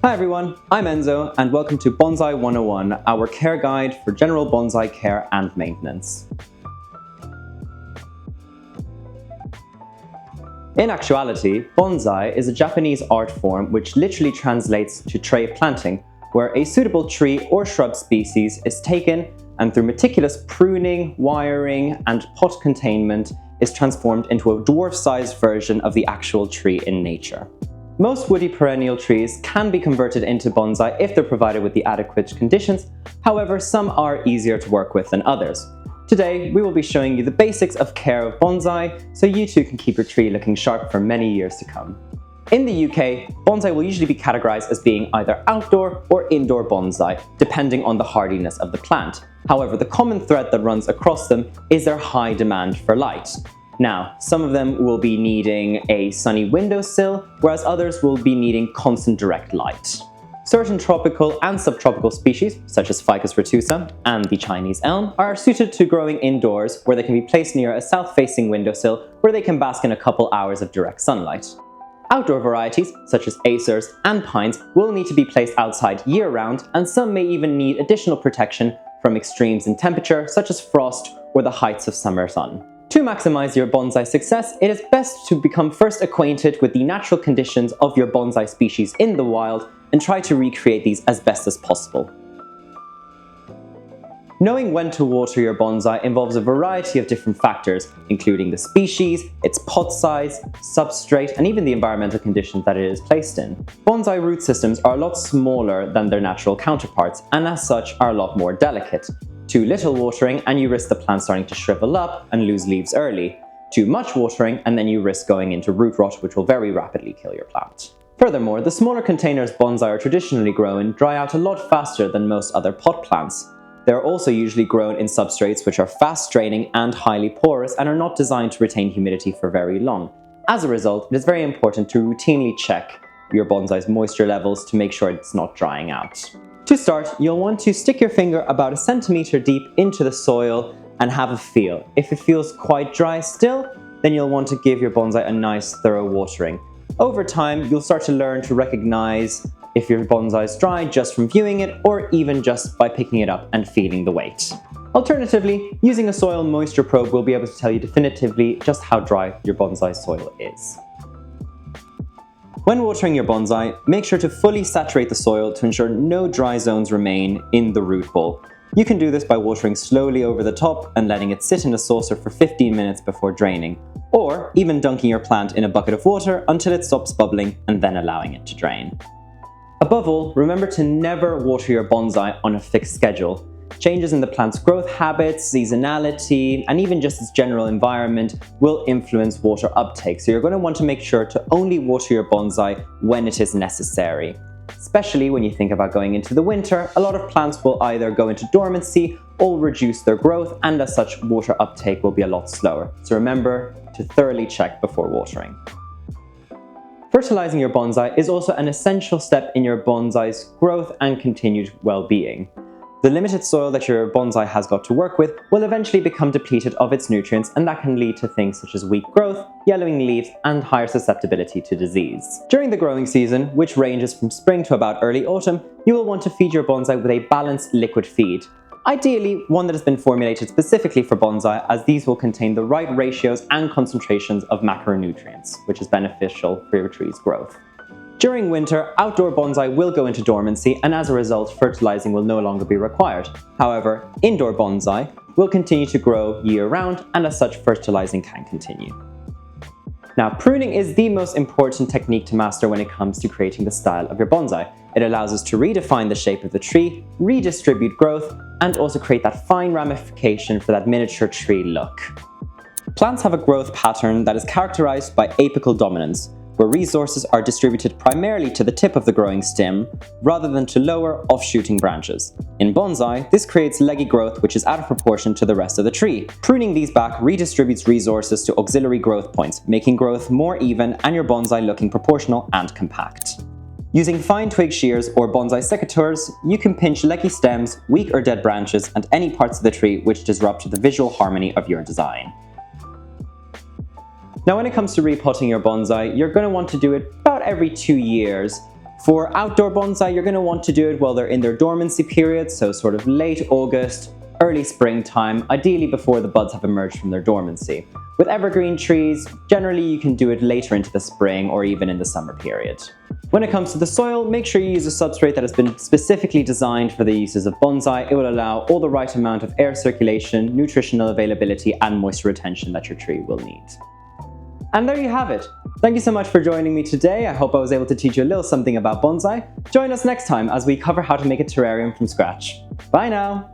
Hi everyone, I'm Enzo and welcome to Bonsai 101, our care guide for general bonsai care and maintenance. In actuality, bonsai is a Japanese art form which literally translates to tray planting, where a suitable tree or shrub species is taken and through meticulous pruning, wiring and pot containment is transformed into a dwarf-sized version of the actual tree in nature. Most woody perennial trees can be converted into bonsai if they're provided with the adequate conditions, however some are easier to work with than others. Today we will be showing you the basics of care of bonsai so you too can keep your tree looking sharp for many years to come. In the UK, bonsai will usually be categorized as being either outdoor or indoor bonsai, depending on the hardiness of the plant. However, the common thread that runs across them is their high demand for light. Now, some of them will be needing a sunny windowsill, whereas others will be needing constant direct light. Certain tropical and subtropical species, such as Ficus retusa and the Chinese elm, are suited to growing indoors, where they can be placed near a south-facing windowsill where they can bask in a couple hours of direct sunlight. Outdoor varieties, such as acers and pines, will need to be placed outside year-round, and some may even need additional protection from extremes in temperature, such as frost or the heights of summer sun. To maximize your bonsai success, it is best to become first acquainted with the natural conditions of your bonsai species in the wild and try to recreate these as best as possible. Knowing when to water your bonsai involves a variety of different factors, including the species, its pot size, substrate, and even the environmental conditions that it is placed in. Bonsai root systems are a lot smaller than their natural counterparts and as such are a lot more delicate. Too little watering and you risk the plant starting to shrivel up and lose leaves early. Too much watering and then you risk going into root rot, which will very rapidly kill your plant. Furthermore, the smaller containers bonsai are traditionally grown dry out a lot faster than most other pot plants. They are also usually grown in substrates which are fast draining and highly porous and are not designed to retain humidity for very long. As a result, it is very important to routinely check your bonsai's moisture levels to make sure it's not drying out. To start, you'll want to stick your finger about 1 centimeter deep into the soil and have a feel. If it feels quite dry still, then you'll want to give your bonsai a nice thorough watering. Over time, you'll start to learn to recognize if your bonsai is dry just from viewing it or even just by picking it up and feeling the weight. Alternatively, using a soil moisture probe will be able to tell you definitively just how dry your bonsai soil is. When watering your bonsai, make sure to fully saturate the soil to ensure no dry zones remain in the root ball. You can do this by watering slowly over the top and letting it sit in a saucer for 15 minutes before draining, or even dunking your plant in a bucket of water until it stops bubbling and then allowing it to drain. Above all, remember to never water your bonsai on a fixed schedule. Changes in the plant's growth habits, seasonality, and even just its general environment will influence water uptake, so you're going to want to make sure to only water your bonsai when it is necessary. Especially when you think about going into the winter, a lot of plants will either go into dormancy or reduce their growth, and as such, water uptake will be a lot slower. So remember to thoroughly check before watering. Fertilizing your bonsai is also an essential step in your bonsai's growth and continued well-being. The limited soil that your bonsai has got to work with will eventually become depleted of its nutrients, and that can lead to things such as weak growth, yellowing leaves, and higher susceptibility to disease. During the growing season, which ranges from spring to about early autumn, you will want to feed your bonsai with a balanced liquid feed. Ideally, one that has been formulated specifically for bonsai, as these will contain the right ratios and concentrations of macronutrients, which is beneficial for your tree's growth. During winter, outdoor bonsai will go into dormancy, and as a result, fertilizing will no longer be required. However, indoor bonsai will continue to grow year-round, and as such, fertilizing can continue. Now, pruning is the most important technique to master when it comes to creating the style of your bonsai. It allows us to redefine the shape of the tree, redistribute growth, and also create that fine ramification for that miniature tree look. Plants have a growth pattern that is characterized by apical dominance, where resources are distributed primarily to the tip of the growing stem rather than to lower, off-shooting branches. In bonsai, this creates leggy growth which is out of proportion to the rest of the tree. Pruning these back redistributes resources to auxiliary growth points, making growth more even and your bonsai looking proportional and compact. Using fine twig shears or bonsai secateurs, you can pinch leggy stems, weak or dead branches, and any parts of the tree which disrupt the visual harmony of your design. Now when it comes to repotting your bonsai, you're going to want to do it about every 2 years. For outdoor bonsai, you're going to want to do it while they're in their dormancy period, so sort of late August, early springtime, ideally before the buds have emerged from their dormancy. With evergreen trees, generally you can do it later into the spring or even in the summer period. When it comes to the soil, make sure you use a substrate that has been specifically designed for the uses of bonsai. It will allow all the right amount of air circulation, nutritional availability, and moisture retention that your tree will need. And there you have it. Thank you so much for joining me today. I hope I was able to teach you a little something about bonsai. Join us next time as we cover how to make a terrarium from scratch. Bye now!